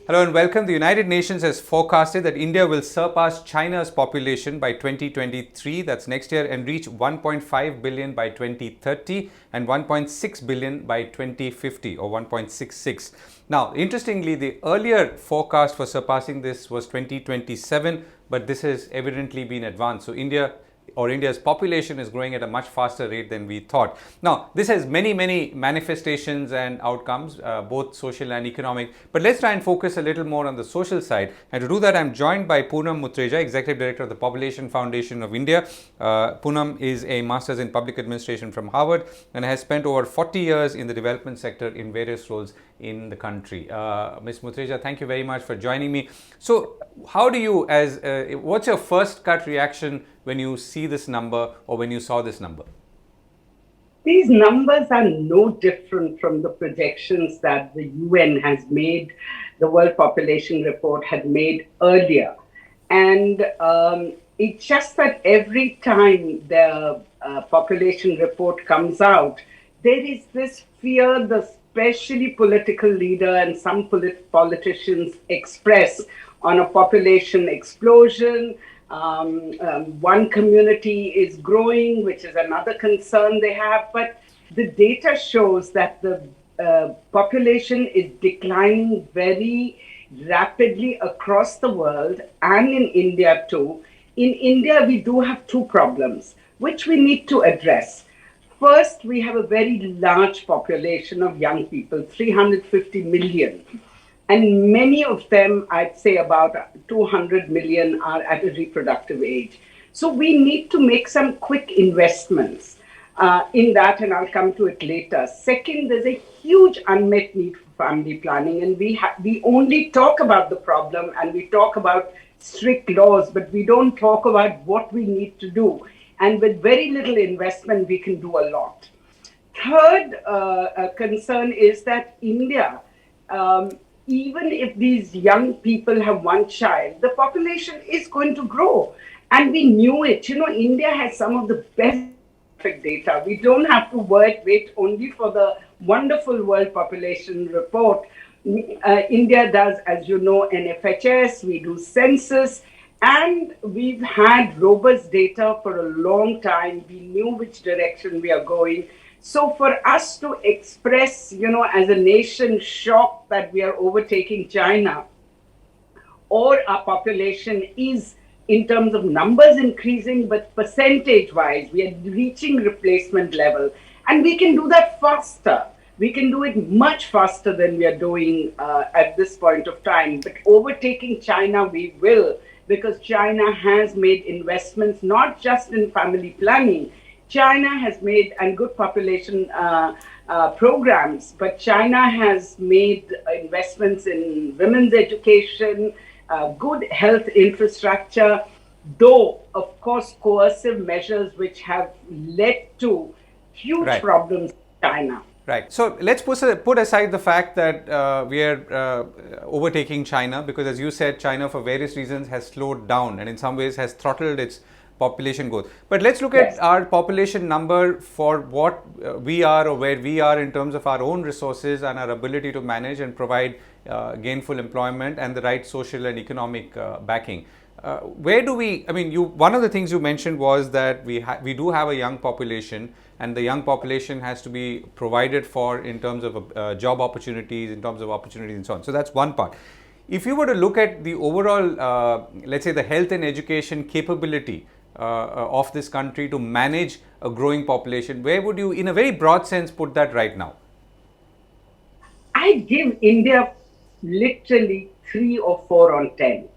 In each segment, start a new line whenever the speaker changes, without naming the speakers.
Hello and welcome. The United Nations has forecasted that India will surpass China's population by 2023, that's next year, and reach 1.5 billion by 2030 and 1.6 billion by 2050, or 1.66. Now, interestingly, the earlier forecast for surpassing this was 2027, but this has evidently been advanced. So India's population is growing at a much faster rate than we thought. Now, this has many manifestations and outcomes, both social and economic. But let's try and focus a little more on the social side. And to do that, I'm joined by Poonam Muttreja, Executive Director of the Population Foundation of India. Poonam is a Master's in Public Administration from Harvard and has spent over 40 years in the development sector in various roles in the country. Ms. Muttreja, thank you very much for joining me. So, how do you, what's your first gut reaction when you see this number or when you saw this number?
These numbers are no different from the projections that the UN has made, the World Population Report had made earlier. And it's just that every time the population report comes out, there is this fear the especially political leader and some politicians express on a population explosion. One community is growing, which is another concern they have, but the data shows that the population is declining very rapidly across the world and in India too. In India, we do have two problems, which we need to address. First, we have a very large population of young people, 350 million. And many of them, I'd say about 200 million, are at a reproductive age. So we need to make some quick investments in that, and I'll come to it later. Second, there's a huge unmet need for family planning, and we only talk about the problem and we talk about strict laws, but we don't talk about what we need to do. And with very little investment, we can do a lot. Third concern is that India, even if these young people have one child, the population is going to grow. And we knew it. You know, India has some of the best data. We don't have to wait only for the wonderful World Population Report. India does, as you know, NFHS, we do census, and we've had robust data for a long time. We knew which direction we are going. So for us to express, as a nation, shocked that we are overtaking China, or our population is, in terms of numbers, increasing, but percentage-wise, we are reaching replacement level. And we can do that faster. We can do it much faster than we are doing at this point of time. But overtaking China, we will, because China has made investments not just in family planning. China has made, and good population programs, but China has made investments in women's education, good health infrastructure, though, of course, coercive measures which have led to huge problems in China.
Right. So let's put aside the fact that we are overtaking China, because as you said, China for various reasons has slowed down and in some ways has throttled its population growth. But let's look at our population number for what we are or where we are in terms of our own resources and our ability to manage and provide gainful employment and the right social and economic backing. Where do we, one of the things you mentioned was that we do have a young population, and the young population has to be provided for in terms of job opportunities, in terms of opportunities and so on. So that's one part. If you were to look at the overall, let's say the health and education capability of this country to manage a growing population, where would you, in a very broad sense, put that right now?
I give India literally 3 or 4 on 10.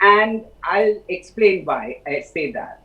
And I'll explain why I say that.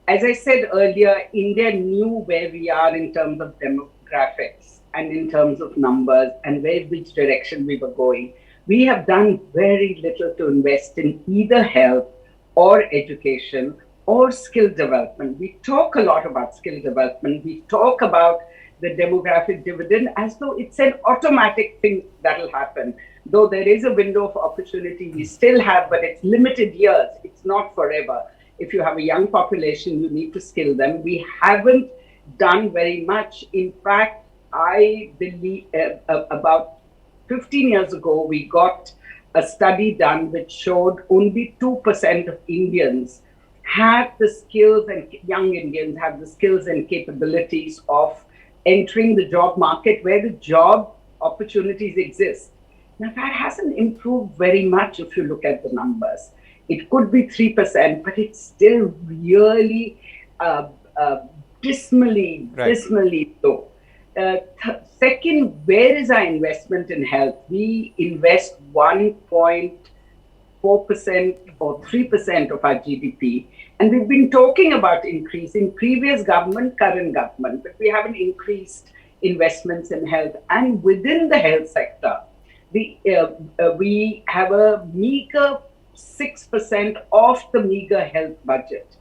As I said earlier, India knew where we are in terms of demographics and in terms of numbers and which direction we were going. We have done very little to invest in either health or education or skill development. We talk a lot about skill development. We talk about the demographic dividend as though it's an automatic thing that will happen. Though there is a window of opportunity we still have, but it's limited years. It's not forever. If you have a young population, you need to skill them. We haven't done very much. In fact, I believe about 15 years ago, we got a study done which showed only 2% of Indians have the skills, and young Indians have the skills and capabilities of entering the job market where the job opportunities exist. Now, that hasn't improved very much if you look at the numbers. It could be 3%, but it's still really uh, uh, dismally low. Second, where is our investment in health? We invest 1.4% or 3% of our GDP. And we've been talking about increasing previous government, current government, but we haven't increased investments in health. And within the health sector, we have a meager 6% of the meager health budget.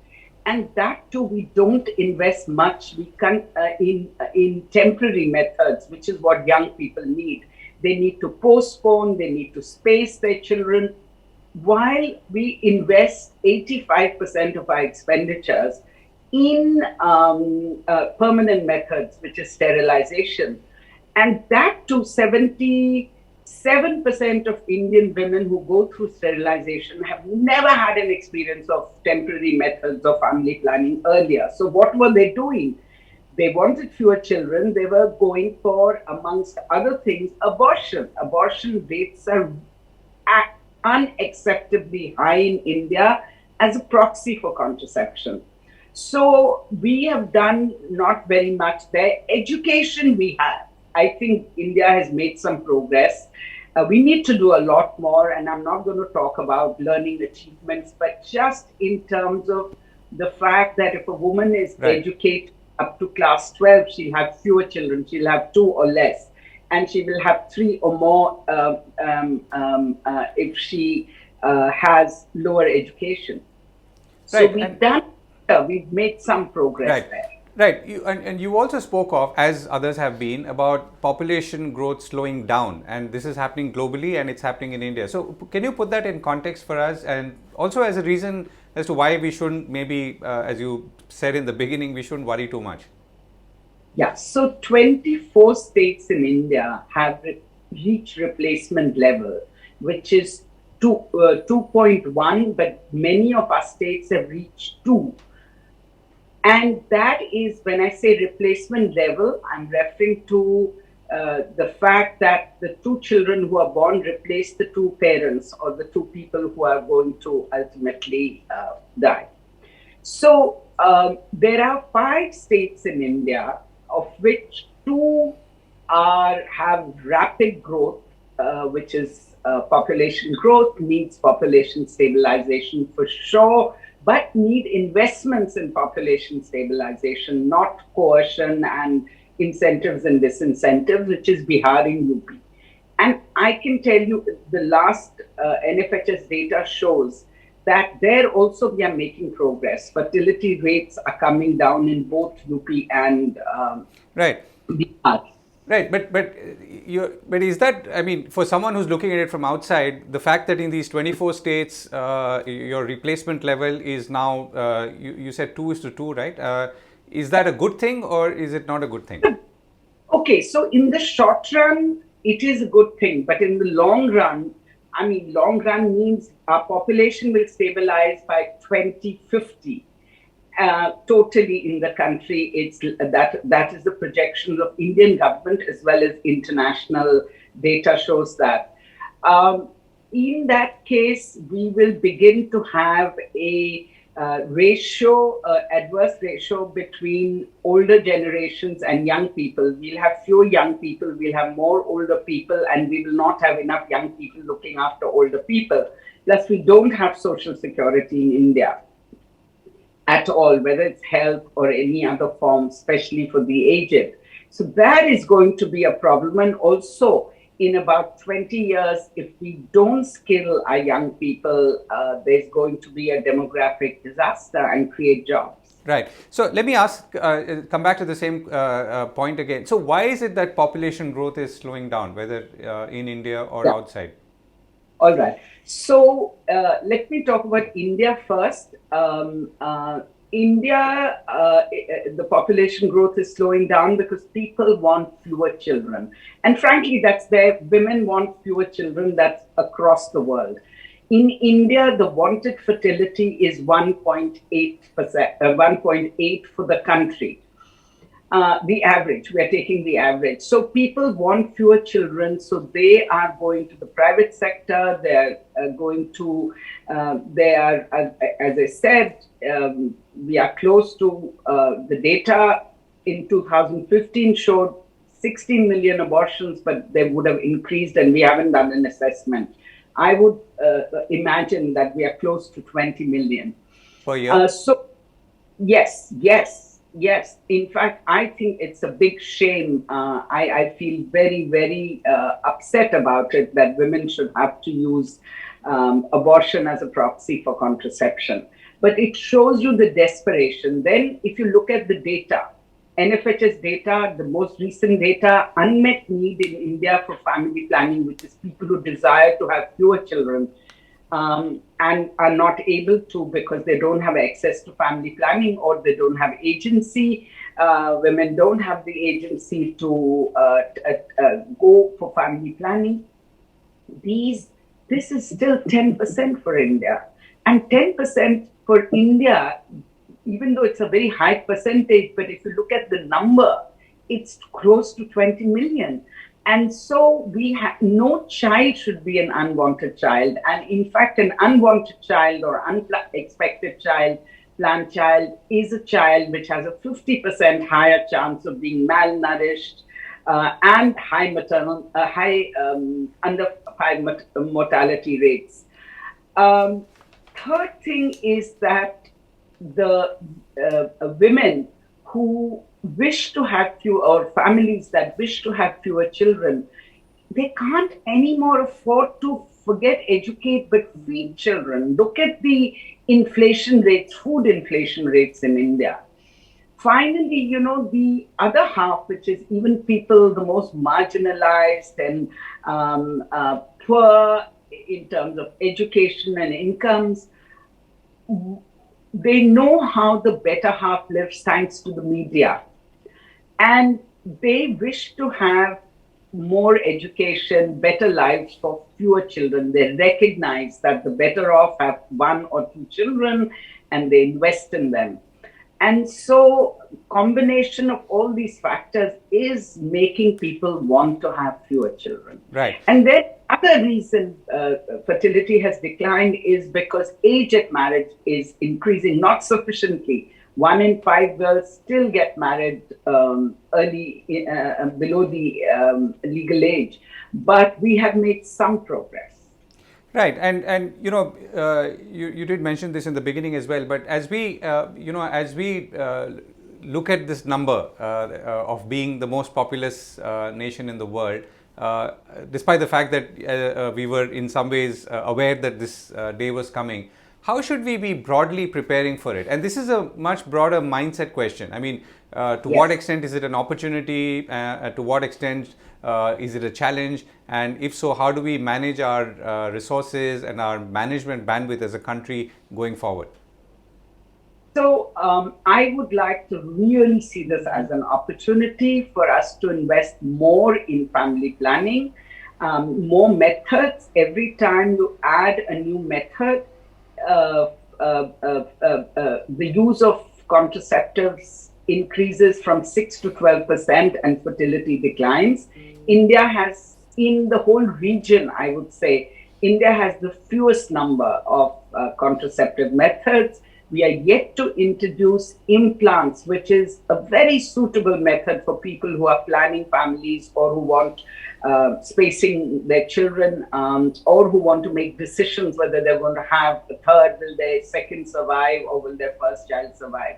And that too, we don't invest much. We can in temporary methods, which is what young people need. They need to postpone. They need to space their children. While we invest 85% of our expenditures in permanent methods, which is sterilization, and that too, 77% of Indian women who go through sterilization have never had an experience of temporary methods of family planning earlier. So what were they doing? They wanted fewer children. They were going for, amongst other things, abortion. Abortion rates are unacceptably high in India as a proxy for contraception. So we have done not very much there. Education we have. I think India has made some progress. We need to do a lot more, and I'm not going to talk about learning achievements, but just in terms of the fact that if a woman is educated up to class 12, she'll have fewer children, she'll have 2 or less, and she will have 3 or more if she has lower education. So we've made some progress there.
Right. And you also spoke of, as others have been, about population growth slowing down. And this is happening globally and it's happening in India. So can you put that in context for us? And also as a reason as to why we shouldn't maybe, as you said in the beginning, we shouldn't worry too much.
Yeah. So 24 states in India have reached replacement level, which is 2.1, but many of our states have reached 2. And that is, when I say replacement level, I'm referring to the fact that the 2 children who are born replace the 2 parents or the 2 people who are going to ultimately die. So there are 5 states in India, of which 2 have rapid growth, which is population growth, needs population stabilization for sure, but need investments in population stabilization, not coercion and incentives and disincentives, which is Bihar and UP. And I can tell you the last NFHS data shows that there also we are making progress. Fertility rates are coming down in both UP and Bihar.
Right, but is that, I mean, for someone who's looking at it from outside, the fact that in these 24 states, your replacement level is now, you said 2:2, right? Is that a good thing or is it not a good thing?
Okay, so in the short run, it is a good thing. But in the long run, I mean, long run means our population will stabilize by 2050. Totally in the country, it's that is the projections of Indian government as well as international data shows that. In that case, we will begin to have a adverse ratio between older generations and young people. We'll have fewer young people, we'll have more older people, and we will not have enough young people looking after older people. Plus, we don't have social security in India at all, whether it's health or any other form, especially for the aged. So that is going to be a problem. And also, in about 20 years, if we don't skill our young people, there's going to be a demographic disaster and create jobs.
Right. So let me come back to the same point again. So why is it that population growth is slowing down, whether in India or outside?
All right. So let me talk about India first. India, the population growth is slowing down because people want fewer children. And frankly, that's there. Women want fewer children. That's across the world. In India, the wanted fertility is 1.8%, 1.8 for the country. The average, we are taking the average. So people want fewer children, so they are going to the private sector, they are going to, they are, as I said, we are close to the data in 2015 showed 16 million abortions, but they would have increased, and we haven't done an assessment. I would imagine that we are close to 20 million.
Per year?
So, yes, yes, yes. In fact, I think it's a big shame. I feel very, very upset about it that women should have to use abortion as a proxy for contraception. But it shows you the desperation. Then, if you look at the data, NFHS data, the most recent data, unmet need in India for family planning, which is people who desire to have fewer children, and are not able to because they don't have access to family planning or they don't have agency. Women don't have the agency to go for family planning. This is still 10% for India. And 10% for India, even though it's a very high percentage, but if you look at the number, it's close to 20 million. And so no child should be an unwanted child. And in fact, an unwanted child or unexpected child, planned child, is a child which has a 50% higher chance of being malnourished and high mortality rates. Third thing is that the women who wish to have fewer, or families that wish to have fewer children, they can't anymore afford to forget educate but feed children. Look at the inflation rates, food inflation rates in India. Finally, the other half, which is even people the most marginalized and poor in terms of education and incomes, they know how the better half lives thanks to the media. And they wish to have more education, better lives for fewer children. They recognize that the better off have one or two children and they invest in them. And so combination of all these factors is making people want to have fewer children.
Right.
And then other reason fertility has declined is because age at marriage is increasing, not sufficiently. 1 in 5 girls still get married early, below the legal age. But we have made some progress.
Right, and you did mention this in the beginning as well. But as we look at this number of being the most populous nation in the world, despite the fact that we were in some ways aware that this day was coming, how should we be broadly preparing for it? And this is a much broader mindset question. I mean, to what extent is it an opportunity? To what extent is it a challenge? And if so, how do we manage our resources and our management bandwidth as a country going forward?
So I would like to really see this as an opportunity for us to invest more in family planning, more methods. Every time you add a new method, the use of contraceptives increases from 6 to 12% and fertility declines. India has, in the whole region, I would say, India has the fewest number of contraceptive methods. We are yet to introduce implants, which is a very suitable method for people who are planning families or who want spacing their children, or who want to make decisions whether they're going to have a third, will their second survive, or will their first child survive.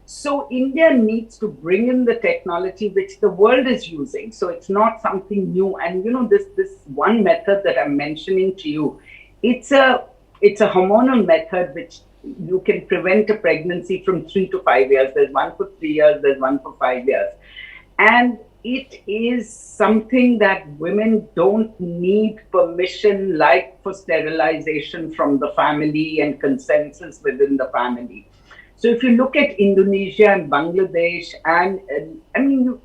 So India needs to bring in the technology which the world is using. So it's not something new. And this one method that I'm mentioning to you, it's a hormonal method which you can prevent a pregnancy from 3 to 5 years. There's one for 3 years, there's one for 5 years. And it is something that women don't need permission, like for sterilization, from the family and consensus within the family. So if you look at Indonesia and Bangladesh, and I mean,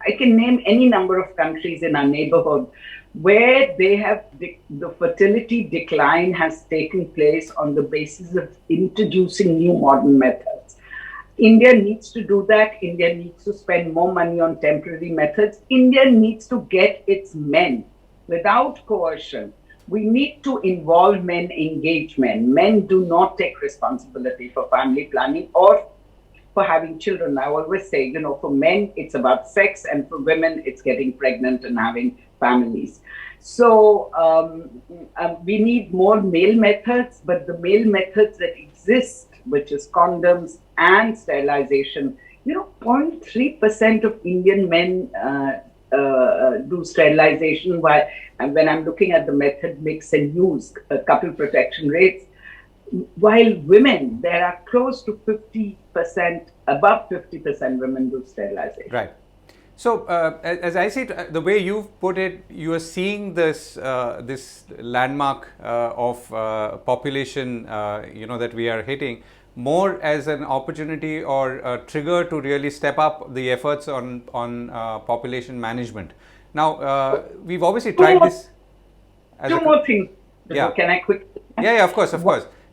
I can name any number of countries in our neighborhood where they have the fertility decline has taken place on the basis of introducing new modern methods. India needs to do that. India needs to spend more money on temporary methods. India needs to get its men without coercion. We need to involve men, engage men. Men do not take responsibility for family planning or for having children. I always say, you know, for men, it's about sex, and for women, it's getting pregnant and having families. So we need more male methods, but the male methods that exist, which is condoms and sterilization, you know, 0.3% of Indian men do sterilization, while and when I'm looking at the method mix and use couple protection rates, while women, there are close to 50%, above 50% women do sterilization.
Right. So, as I see it, the way you've put it, you are seeing this this landmark of population, that we are hitting more as an opportunity or a trigger to really step up the efforts on population management. Now, we've obviously tried this.
Two more things.
Yeah.
Can I quickly?
Yeah, of course.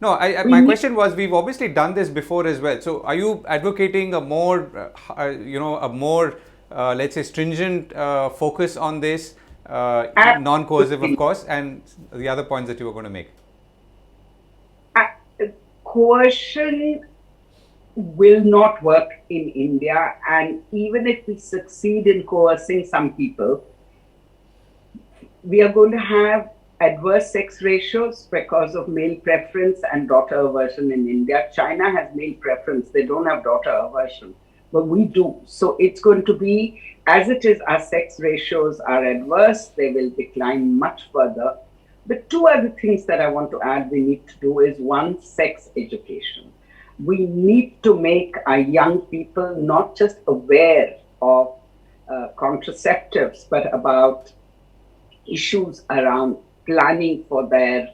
No, my question was, we've obviously done this before as well. So, are you advocating a more, let's say, stringent focus on this, non-coercive, of course, and the other points that you were going to make?
Coercion will not work in India, and even if we succeed in coercing some people, we are going to have adverse sex ratios because of male preference and daughter aversion in India. China has male preference, they don't have daughter aversion, but we do. So it's going to be, as it is, our sex ratios are adverse, they will decline much further. The two other things that I want to add we need to do is, one, sex education. We need to make our young people not just aware of contraceptives, but about issues around planning for their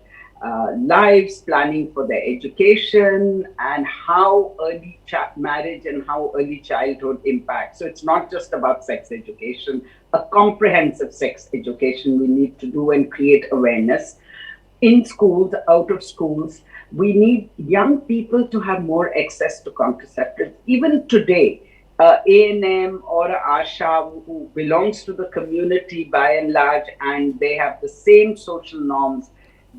lives, planning for their education, and how early marriage and how early childhood impacts. So it's not just about sex education, a comprehensive sex education we need to do and create awareness in schools, out of schools. We need young people to have more access to contraceptives. Even today, A&M or Asha, who belongs to the community by and large, and they have the same social norms,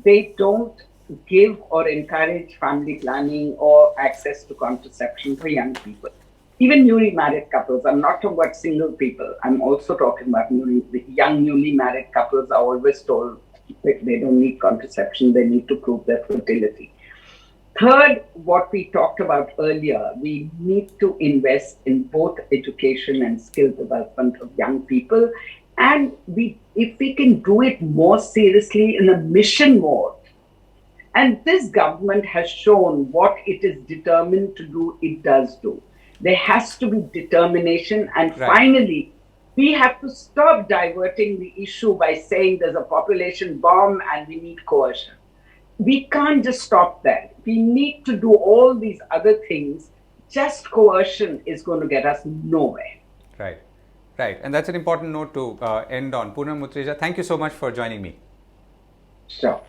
they don't give or encourage family planning or access to contraception for young people. Even newly married couples, I'm not talking about single people, I'm also talking about young newly married couples are always told that they don't need contraception, they need to prove their fertility. Third, what we talked about earlier, we need to invest in both education and skill development of young people. And if we can do it more seriously in a mission mode, and this government has shown what it is determined to do, it does do. There has to be determination. And finally, we have to stop diverting the issue by saying there's a population bomb and we need coercion. We can't just stop that. We need to do all these other things. Just coercion is going to get us nowhere.
Right. And that's an important note to end on. Poonam Muttreja, thank you so much for joining me.
Sure.